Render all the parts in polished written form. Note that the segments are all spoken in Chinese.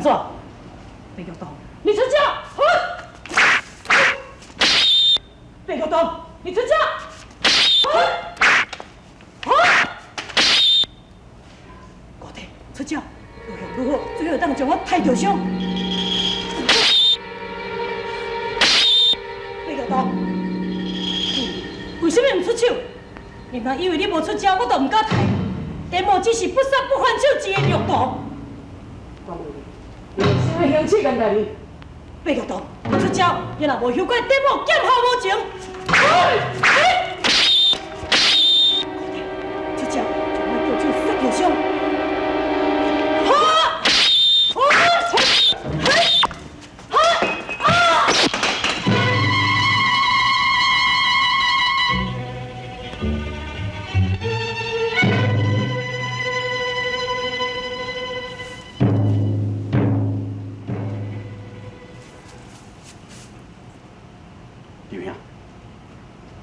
怎？白玉东，你出家！白玉东，你出家！高弟，出家，如何如何，最后当将我抬着伤。白玉东，为什么唔出手？你若以为你无出家，我就唔敢抬。电某只是不杀不还手之的恶徒。什么凶器敢带你？白玉东，我出招，你若无休怪电某剑好无情。出招，将我叫手杀着伤。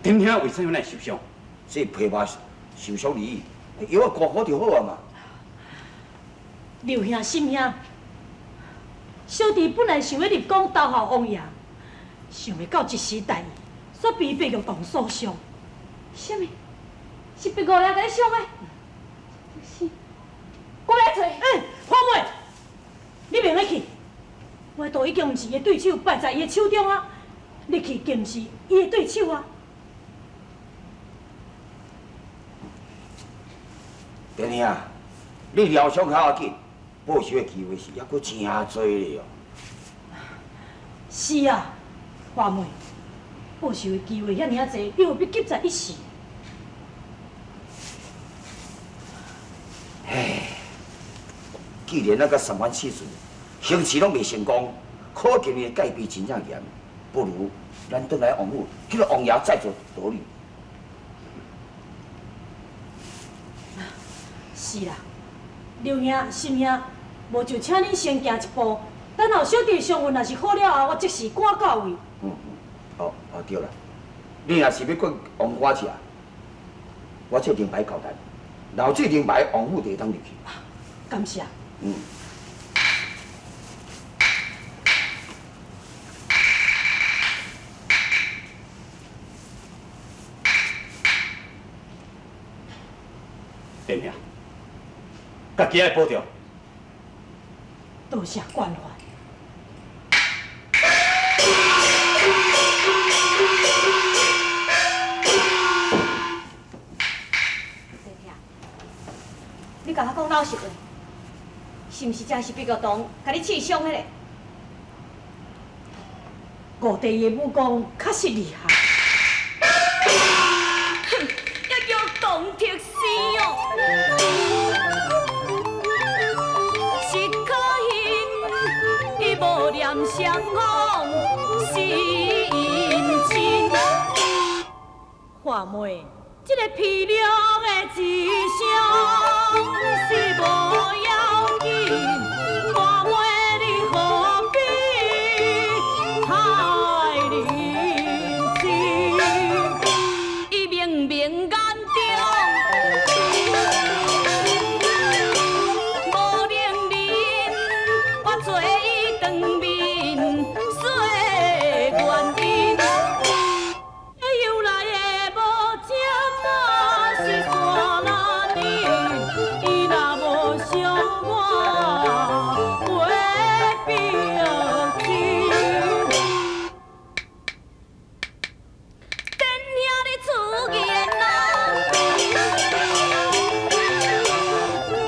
丁兄为什么来受伤？这皮肉受伤而已，药啊顾好就好啊嘛。刘兄、心兄，小弟本来想要入宫投效王爷，想要到一时大意，却被白玉堂所伤。什么？是白姑娘甲你伤的？是，我来找。花妹，你免来去，我都已经不是伊的对手，败在伊的手中啊！你去更是伊的对手啊！丁兄，你疗伤较要紧，报仇的机会是还阁真多咧哦。是啊，花妹，报仇的机会遐尔啊济，你何必急在一时？唉，既然那个三番四次，行事拢未成功，可见你的戒备真正严，不如咱转来王府，去个王爷再做道理。是啦，刘兄、心兄，无就请恁先行一步，等候小弟伤运若是好了后，我即时赶到位。哦对了，你若是要过王家去啊，我这令牌交代，然后这令牌王府就当入去。感谢。丁兄。家己爱保重。多谢关怀。你甲我讲老实话，是毋是真是白玉堂甲你刺伤的咧？五弟的武功确实厉害。哼，要叫唐铁死哦！是可恨，伊无念相往是因亲。花妹，这个皮肉的志向是无要紧，花妹你何必太认真？伊明明眼中无能人，我做伊长面说原因。由来的无情啊，是山那年，伊若无伤我，会表情。电兄你出言啊，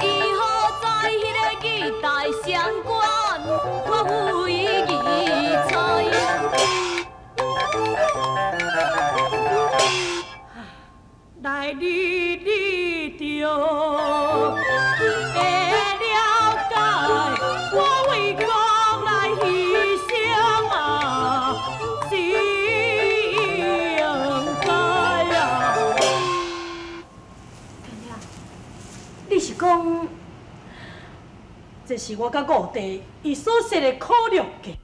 伊好在迄个义大相关，我非义才。来你就会了解，我为国来牺牲啊，是应该啊。你是讲，这是我甲五弟伊所设的考虑计？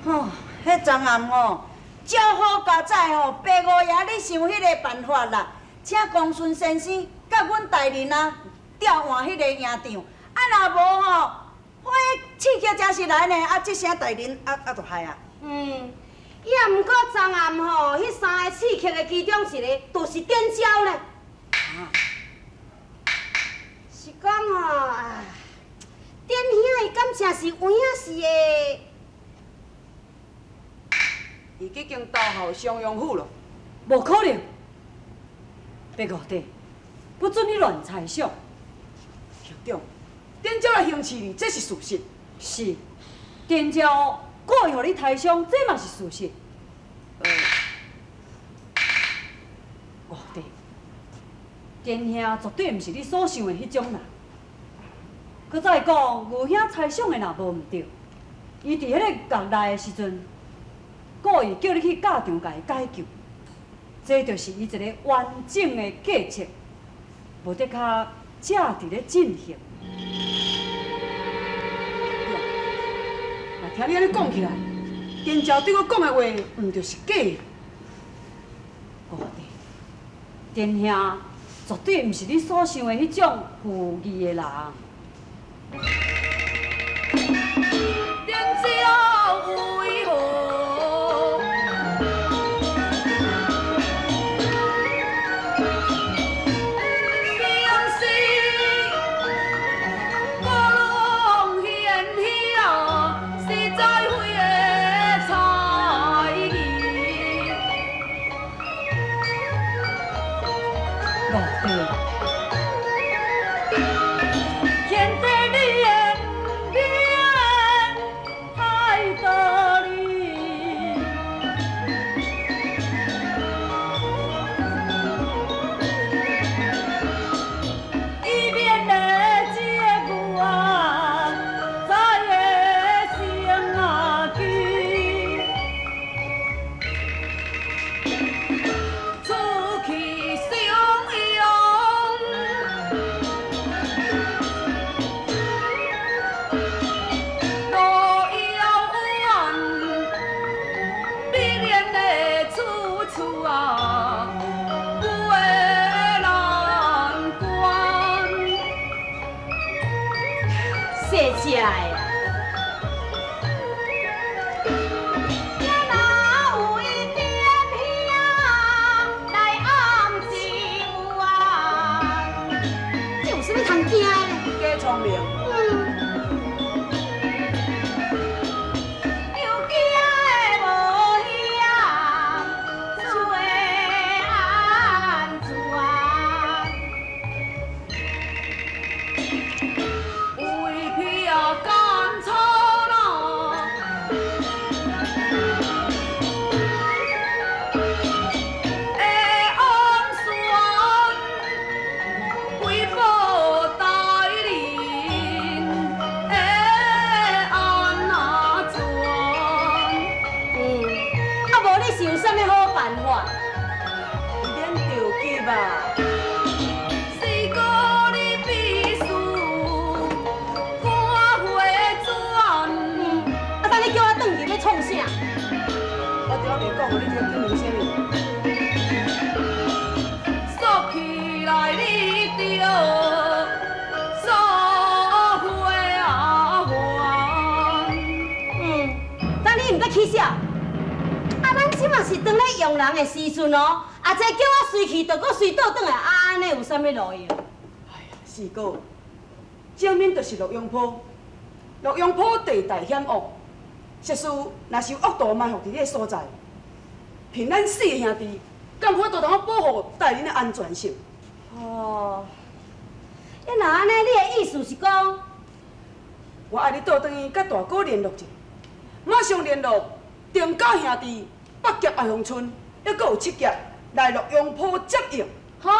吼，迄昨暗吼，照好加载吼，白五爷你想迄个办法啦，请公孙先生甲阮大人啊调换迄个营场，若无吼，迄刺激真是来呢，这声大人就害啊。也毋过昨暗吼，迄3个刺客的其中一个，就是点招咧。是讲吼，点兄伊敢正是有影是的？伊已经投效襄阳府了。无可能。白五弟，不准你乱猜想。局长，点招来行刺你，这是事实。是，点招故意互你抬伤，这嘛是事实。五弟，点兄绝对毋是你所想的迄种人。搁再讲，五兄猜想的若无毋对，伊伫迄个角内的时阵，故意叫你去教场甲伊解救，这就是伊一个完整的计策，无得较正伫咧进行。那听你安尼讲起来，点招对我讲的话，毋就是假的？五弟，点兄绝对毋是你所想的迄种负义的人。点招为何？是当咧用人的时阵哦，这叫我随去，就搁随倒转来，安尼有啥物路用？哎呀，四哥，正面就是洛阳坡，洛阳坡地大险恶，实事若是有恶徒埋伏伫迄个所在，凭咱四个兄弟，敢有法度通保护大人的安全性？哦，若安尼，你的意思是讲，我爱你倒转去甲大哥联络者，马上联络丁家兄弟。8劫爱红村，还阁有7劫来洛阳坡接应。好，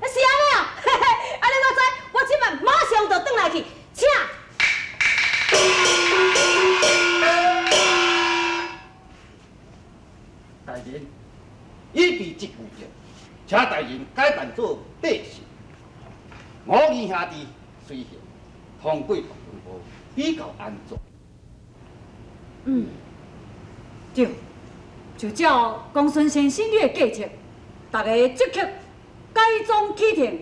那是安尼啊！嘿嘿，安尼我知，我即摆马上就转来去，请。大人，以避即故者，请大人改办做百姓。5二兄弟随行，通过洛阳坡比较安全。对。就照公孙先生你的计策，大家即刻改装启程，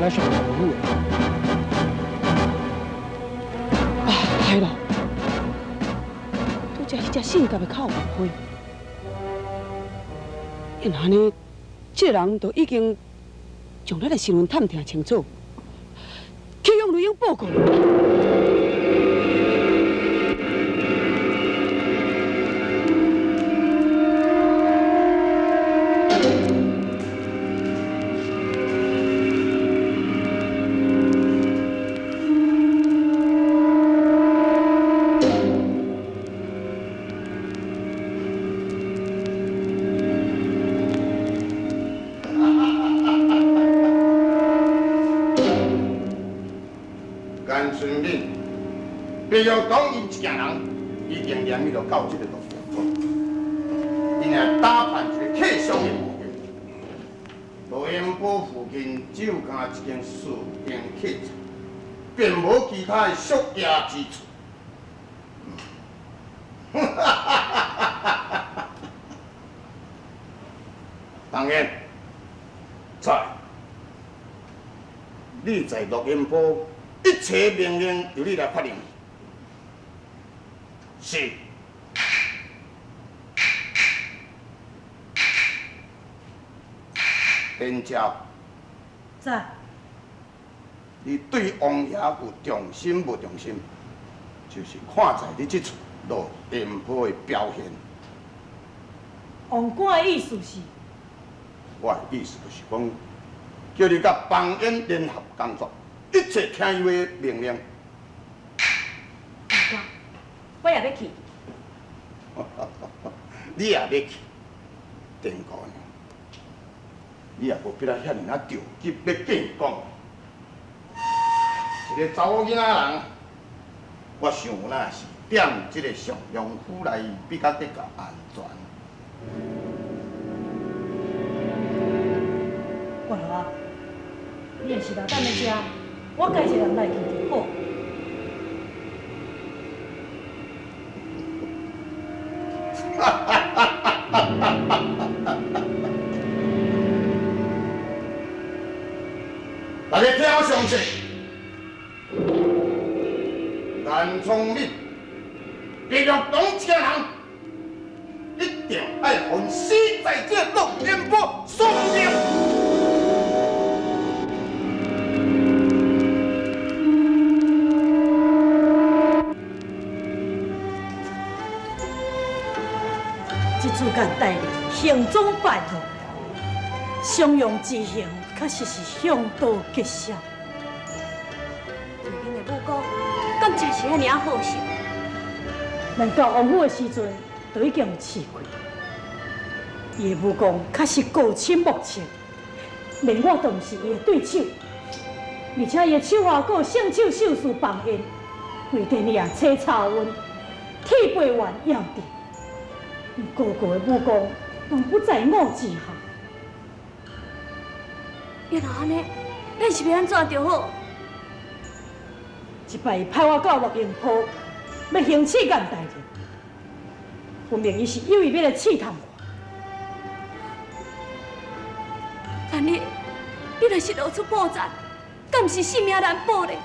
来上服务啊！害了，拄则迄只性格的靠误会，因安尼，这个人都已经将咱的身份探听清楚，去向女婴报告。白玉堂因一家人已经联系到这个路线因也打扮一个客商的模样。罗延波附近只有干一间四间客栈，并无其他的属业之处。当然，在你在罗延波一切命令由你来决定。是。天朝，在。你对王爷有重心无重心，就是看在你这处落延波的表现。王官的意思是？我的意思就是讲，叫你甲邦彦联合工作，一切听伊的命令。王官。我也要去。你也要去，天姑娘，你也无必要遐尔啊着急要见讲。一个查某囡仔人，我想那是点这个上阳府来比较得较安全。月娥啊，你若是留等咧遮，我家一个人来去就好。大家听我详细，南聪明、白玉堂这个人，一定要恨死在这陆延波所命。这次间带领行踪败露，襄阳之行确实是向导吉祥。对恁的武功，敢真是遐尔好笑？难到王府的时阵，就已经有试过。伊的武功确实高深莫测，连我都毋是伊的对手。而且伊的手下还有圣手秀士邦彦，为电影车查温，铁背丸要定。哥哥的武功拢不在我之下。原来安尼，咱是要安怎就好？一摆伊派我到陆延坡，要行刺干代志，分明伊是有意要来试探我。万一你若是露出破绽，敢是性命难保咧？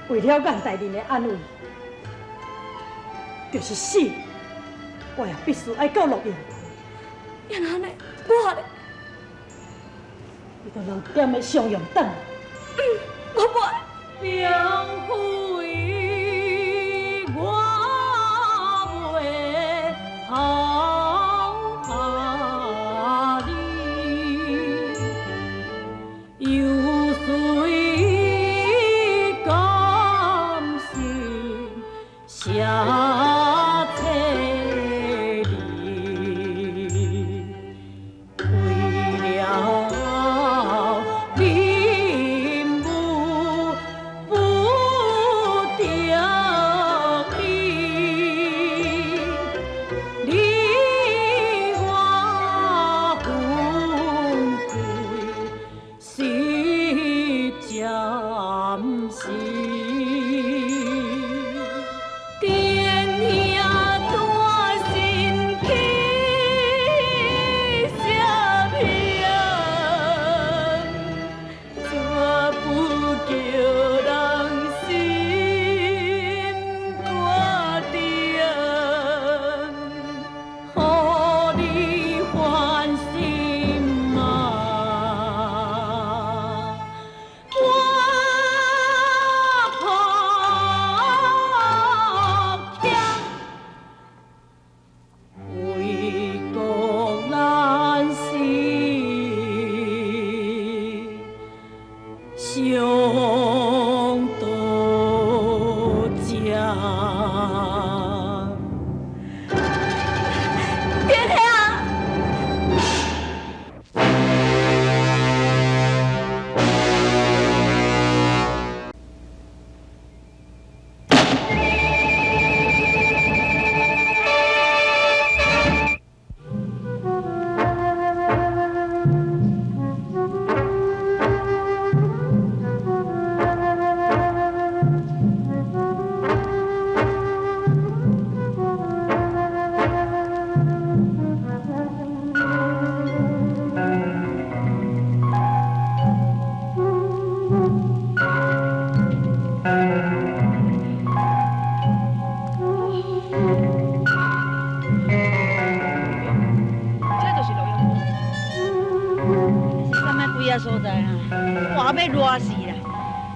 为了咱大人的安危，就是死，我也必须爱到录音。然后呢，我咧，伊就2点的上用等。我不爱。梁父伊，我袂抛下你，又随甘心下千里，为了你不得已，你我分开是暂时。天兄大心起啥命，怎不叫人心肝疼？予你欢心嘛，我怕为国难死，上刀将。天兄。所在啊，活要热死啦！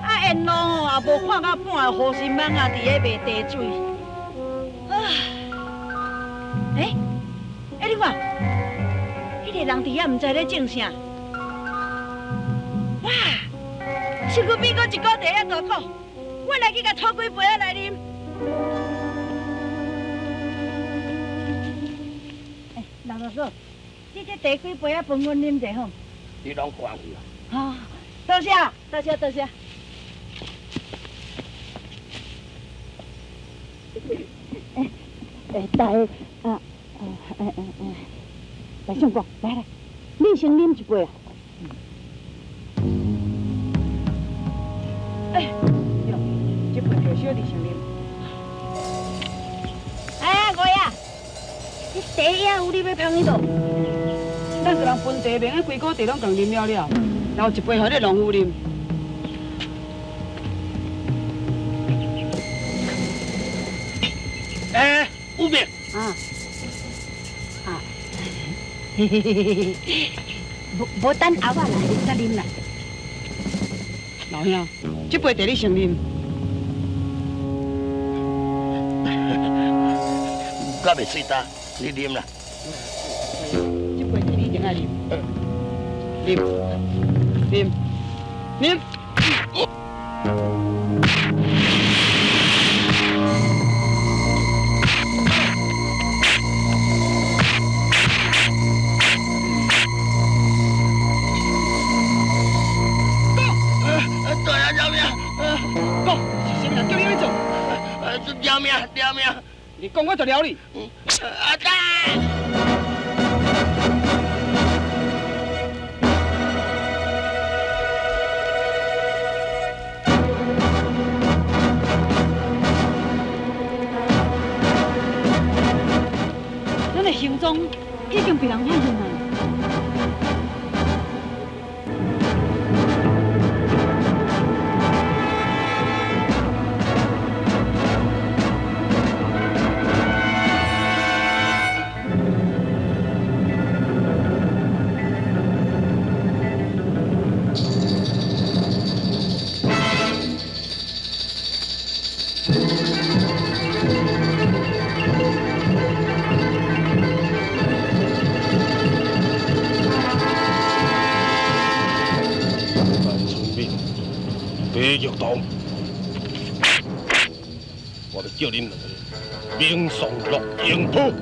啊，沿路吼也无看到半个护身蠓啊，伫咧卖茶水。啊，你看，迄个人伫遐，毋知咧种啥。哇，是阮美国一个茶遐大口，我来去甲拖几杯仔来啉。老大嫂，你这茶几杯仔分阮啉者好？你拢关去啊！好，多谢，多谢，多谢。来相公，来，你先啉一杯啊。对，这杯就小弟先啉。我呀，你茶叶有你要芳迄度？咱一人分茶，免个规个茶拢共啉了了，然后一杯互你农夫啉。有病！无等后仔来，你再啉啦。老兄，这杯茶你先啉。敢袂水干，你啉啦。这杯茶你一定爱啉，啉。对啊，饶命！讲是啥物人叫你去做？饶命！饶命！你讲我就饶你。阿大！咱的行踪已经被人发现了。命，白玉堂，我要叫恁两个命丧录营铺。